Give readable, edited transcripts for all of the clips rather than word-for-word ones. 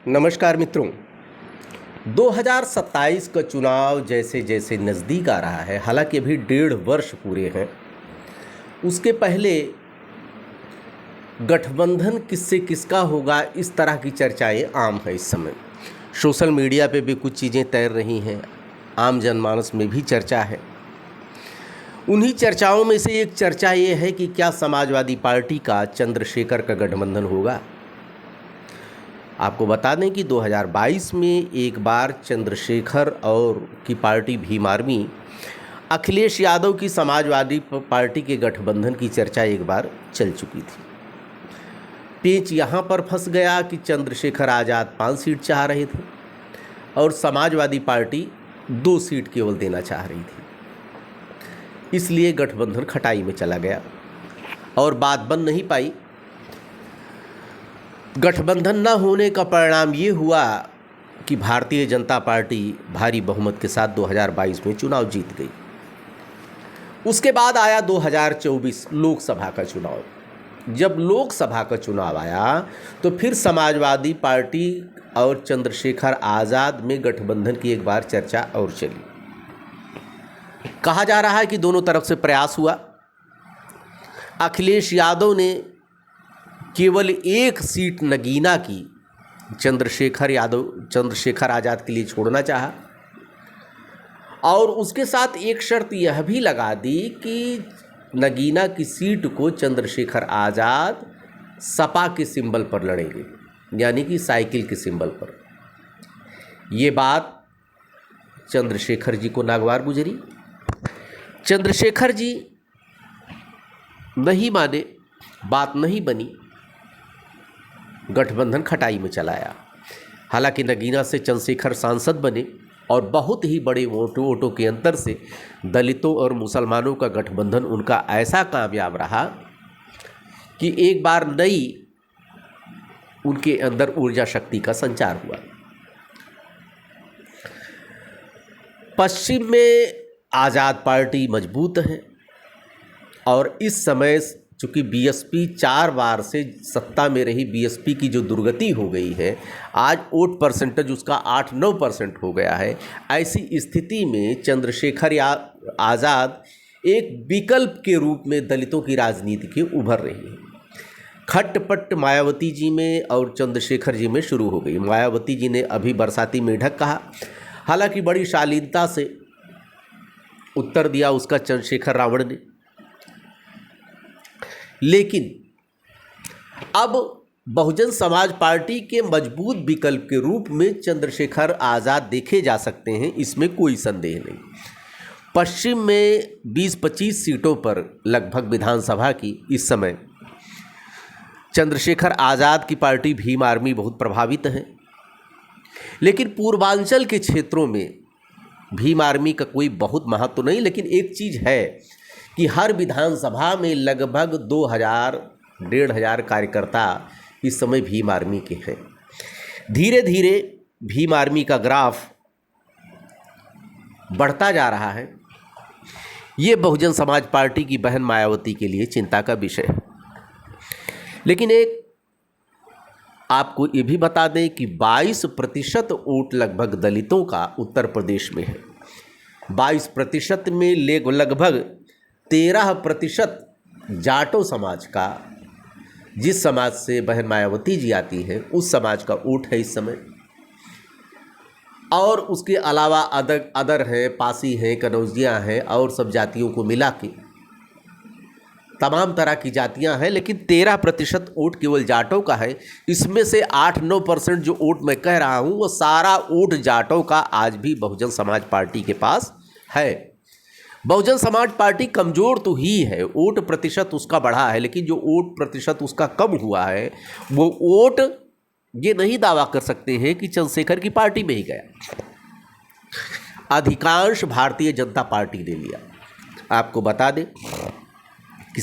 नमस्कार मित्रों। 2027 का चुनाव जैसे जैसे नज़दीक आ रहा है, हालांकि अभी 1.5 वर्ष पूरे हैं। उसके पहले गठबंधन किससे किसका होगा, इस तरह की चर्चाएं आम है। इस समय सोशल मीडिया पे भी कुछ चीज़ें तैर रही हैं, आम जनमानस में भी चर्चा है। उन्हीं चर्चाओं में से एक चर्चा ये है कि क्या समाजवादी पार्टी का चंद्रशेखर का गठबंधन होगा। आपको बता दें कि 2022 में एक बार चंद्रशेखर और की पार्टी भीम आर्मी अखिलेश यादव की समाजवादी पार्टी के गठबंधन की चर्चा एक बार चल चुकी थी। पेच यहाँ पर फंस गया कि चंद्रशेखर आज़ाद 5 सीट चाह रहे थे और समाजवादी पार्टी 2 सीट केवल देना चाह रही थी। इसलिए गठबंधन खटाई में चला गया और बात बन नहीं पाई। गठबंधन न होने का परिणाम ये हुआ कि भारतीय जनता पार्टी भारी बहुमत के साथ 2022 में चुनाव जीत गई। उसके बाद आया 2024 लोकसभा का चुनाव। जब लोकसभा का चुनाव आया तो फिर समाजवादी पार्टी और चंद्रशेखर आज़ाद में गठबंधन की एक बार चर्चा और चली। कहा जा रहा है कि दोनों तरफ से प्रयास हुआ। अखिलेश यादव ने केवल 1 सीट नगीना की चंद्रशेखर आज़ाद के लिए छोड़ना चाहा और उसके साथ एक शर्त यह भी लगा दी कि नगीना की सीट को चंद्रशेखर आज़ाद सपा के सिंबल पर लड़ेंगे, यानी कि साइकिल के सिंबल पर। ये बात चंद्रशेखर जी को नागवार गुजरी। चंद्रशेखर जी नहीं माने, बात नहीं बनी, गठबंधन खटाई में चलाया। हालांकि नगीना से चंद्रशेखर सांसद बने और बहुत ही बड़े वोटों के अंतर से दलितों और मुसलमानों का गठबंधन उनका ऐसा कामयाब रहा कि एक बार नई उनके अंदर ऊर्जा शक्ति का संचार हुआ। पश्चिम में आज़ाद पार्टी मजबूत है और इस समय चूँकि बीएसपी 4 बार से सत्ता में रही, बीएसपी की जो दुर्गति हो गई है, आज वोट परसेंटेज उसका 8-9% हो गया है। ऐसी स्थिति में चंद्रशेखर आज़ाद एक विकल्प के रूप में दलितों की राजनीति के उभर रही है। खटपट मायावती जी में और चंद्रशेखर जी में शुरू हो गई। मायावती जी ने अभी बरसाती मेढक कहा, हालांकि बड़ी शालीनता से उत्तर दिया उसका चंद्रशेखर रावण ने। लेकिन अब बहुजन समाज पार्टी के मजबूत विकल्प के रूप में चंद्रशेखर आज़ाद देखे जा सकते हैं, इसमें कोई संदेह नहीं। पश्चिम में 20-25 सीटों पर लगभग विधानसभा की इस समय चंद्रशेखर आज़ाद की पार्टी भीम आर्मी बहुत प्रभावित है। लेकिन पूर्वांचल के क्षेत्रों में भीम आर्मी का कोई बहुत महत्व नहीं। लेकिन एक चीज़ है कि हर विधानसभा में लगभग 2000-1500 कार्यकर्ता इस समय भीम आर्मी के हैं। धीरे धीरे भीम आर्मी का ग्राफ बढ़ता जा रहा है। ये बहुजन समाज पार्टी की बहन मायावती के लिए चिंता का विषय है। लेकिन एक आपको ये भी बता दें कि 22% वोट लगभग दलितों का उत्तर प्रदेश में है। 22% में लगभग 13% जाटो समाज का, जिस समाज से बहन मायावती जी आती हैं, उस समाज का वोट है इस समय। और उसके अलावा अदर हैं, पासी हैं, कनौजियाँ हैं और सब जातियों को मिला के तमाम तरह की जातियां हैं। लेकिन 13% वोट केवल जाटों का है। इसमें से 8-9% जो वोट मैं कह रहा हूँ वो सारा वोट जाटों का आज भी बहुजन समाज पार्टी के पास है। बहुजन समाज पार्टी कमज़ोर तो ही है, वोट प्रतिशत उसका बढ़ा है, लेकिन जो वोट प्रतिशत उसका कम हुआ है वो वोट ये नहीं दावा कर सकते हैं कि चंद्रशेखर की पार्टी में ही गया। अधिकांश भारतीय जनता पार्टी ने लिया। आपको बता दें कि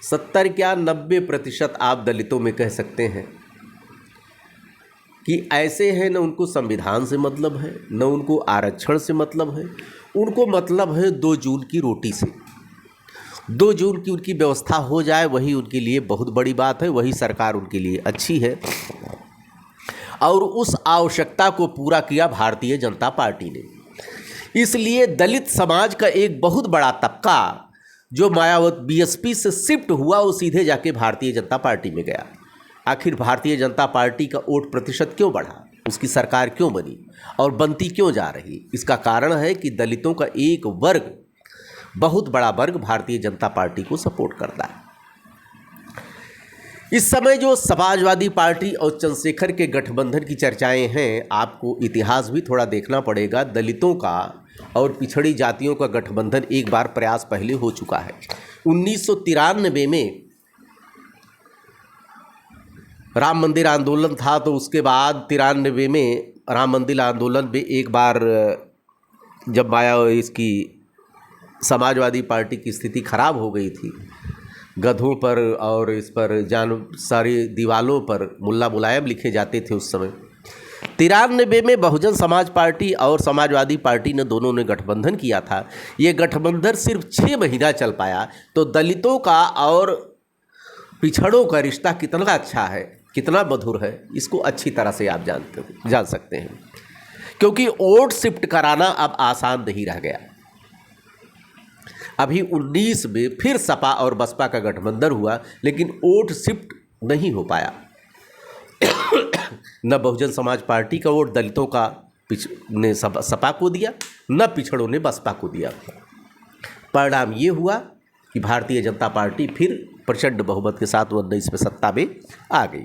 70 क्या 90% आप दलितों में कह सकते हैं कि ऐसे हैं, न उनको संविधान से मतलब है, न उनको आरक्षण से मतलब है, उनको मतलब है 2 जून की रोटी से। 2 जून की उनकी व्यवस्था हो जाए वही उनके लिए बहुत बड़ी बात है, वही सरकार उनके लिए अच्छी है। और उस आवश्यकता को पूरा किया भारतीय जनता पार्टी ने। इसलिए दलित समाज का एक बहुत बड़ा तबका जो मायावती बीएसपी से शिफ्ट हुआ वो सीधे जाके भारतीय जनता पार्टी में गया। आखिर भारतीय जनता पार्टी का वोट प्रतिशत क्यों बढ़ा, उसकी सरकार क्यों बनी और बनती क्यों जा रही? इसका कारण है कि दलितों का एक वर्ग, बहुत बड़ा वर्ग भारतीय जनता पार्टी को सपोर्ट करता है। इस समय जो समाजवादी पार्टी और चंद्रशेखर के गठबंधन की चर्चाएं हैं, आपको इतिहास भी थोड़ा देखना पड़ेगा। दलितों का और पिछड़ी जातियों का गठबंधन एक बार प्रयास पहले हो चुका है। 1993 में राम मंदिर आंदोलन था, तो उसके बाद 93 में राम मंदिर आंदोलन में एक बार जब इसकी समाजवादी पार्टी की स्थिति खराब हो गई थी, गधों पर और इस पर सारी दीवालों पर मुल्ला मुलायम लिखे जाते थे उस समय। 93 में बहुजन समाज पार्टी और समाजवादी पार्टी ने दोनों ने गठबंधन किया था। ये गठबंधन सिर्फ 6 महीना चल पाया। तो दलितों का और पिछड़ों का रिश्ता कितना अच्छा है, कितना मधुर है, इसको अच्छी तरह से आप जान सकते हैं। क्योंकि वोट शिफ्ट कराना अब आसान नहीं रह गया। अभी 19 में फिर सपा और बसपा का गठबंधन हुआ, लेकिन वोट शिफ्ट नहीं हो पाया। न बहुजन समाज पार्टी का वोट दलितों का ने सपा को दिया, न पिछड़ों ने बसपा को दिया। परिणाम ये हुआ कि भारतीय जनता पार्टी फिर प्रचंड बहुमत के साथ 19 में सत्ता में आ गई।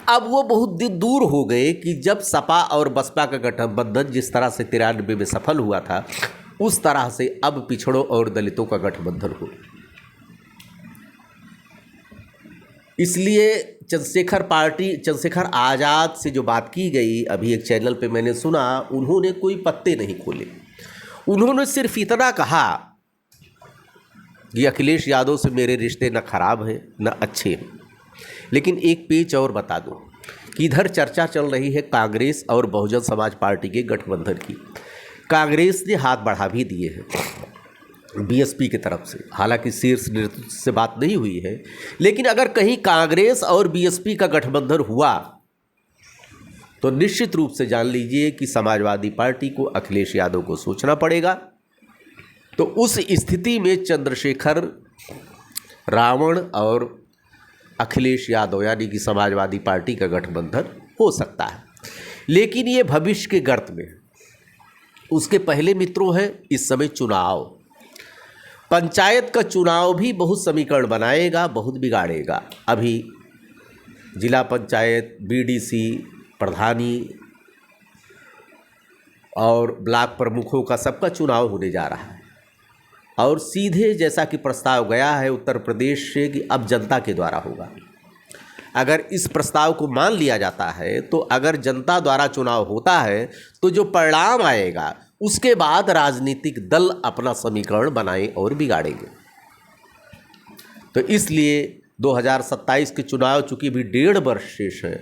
अब वो बहुत दूर हो गए कि जब सपा और बसपा का गठबंधन जिस तरह से 93 में सफल हुआ था, उस तरह से अब पिछड़ों और दलितों का गठबंधन हो। इसलिए चंद्रशेखर आज़ाद से जो बात की गई, अभी एक चैनल पे मैंने सुना, उन्होंने कोई पत्ते नहीं खोले। उन्होंने सिर्फ इतना कहा कि अखिलेश यादव से मेरे रिश्ते न खराब हैं न अच्छे हैं। लेकिन एक पेच और बता दूं कि इधर चर्चा चल रही है कांग्रेस और बहुजन समाज पार्टी के गठबंधन की। कांग्रेस ने हाथ बढ़ा भी दिए हैं बीएसपी की तरफ से, हालांकि शीर्ष नेतृत्व से बात नहीं हुई है। लेकिन अगर कहीं कांग्रेस और बीएसपी का गठबंधन हुआ तो निश्चित रूप से जान लीजिए कि समाजवादी पार्टी को अखिलेश यादव को सोचना पड़ेगा। तो उस स्थिति में चंद्रशेखर, रावण और अखिलेश यादव यानी कि समाजवादी पार्टी का गठबंधन हो सकता है। लेकिन ये भविष्य के गर्त में, उसके पहले मित्रों हैं इस समय चुनाव। पंचायत का चुनाव भी बहुत समीकरण बनाएगा, बहुत बिगाड़ेगा। अभी जिला पंचायत, बीडीसी, प्रधानी और ब्लॉक प्रमुखों का सबका चुनाव होने जा रहा है। और सीधे जैसा कि प्रस्ताव गया है उत्तर प्रदेश से कि अब जनता के द्वारा होगा। अगर इस प्रस्ताव को मान लिया जाता है तो अगर जनता द्वारा चुनाव होता है तो जो परिणाम आएगा उसके बाद राजनीतिक दल अपना समीकरण बनाएं और बिगाड़ेंगे। तो इसलिए 2027 के चुनाव चूँकि भी 1.5 वर्ष शेष है,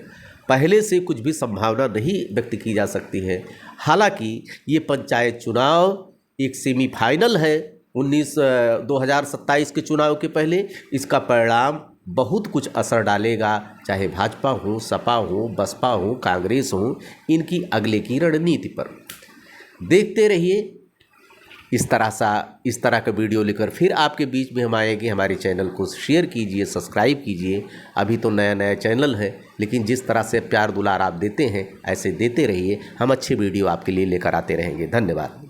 पहले से कुछ भी संभावना नहीं व्यक्त की जा सकती है। हालांकि ये पंचायत चुनाव एक सेमीफाइनल है 2027 के चुनाव के पहले। इसका परिणाम बहुत कुछ असर डालेगा, चाहे भाजपा हो, सपा हो, बसपा हो, कांग्रेस हो, इनकी अगले की रणनीति पर। देखते रहिए इस तरह का वीडियो लेकर फिर आपके बीच में हम आएंगे। हमारे चैनल को शेयर कीजिए, सब्सक्राइब कीजिए। अभी तो नया चैनल है, लेकिन जिस तरह से प्यार दुलार आप देते हैं ऐसे देते रहिए। हम अच्छे वीडियो आपके लिए लेकर आते रहेंगे। धन्यवाद।